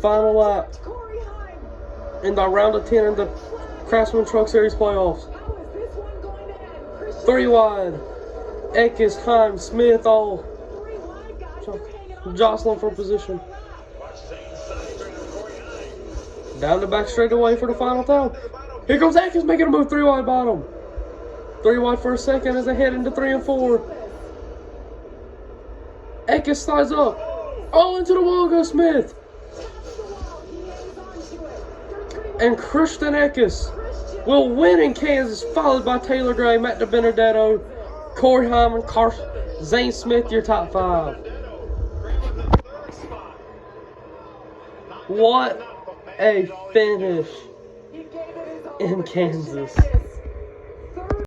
Final lap in the round of 10 in the Craftsman Truck Series playoffs. 3 wide. Eckes, Heim, Smith, all jostling for position. Down the back straightaway for the final time. Here comes Eckes making a move 3 wide bottom. 3 wide for a second as they head into 3 and 4. Eckes slides up. Oh, into the wall goes Smith. And Christian Eckes will win in Kansas, followed by Taylor Gray, Matt DiBenedetto, Corey Hyman, Zane Smith, your top 5. What a finish in Kansas.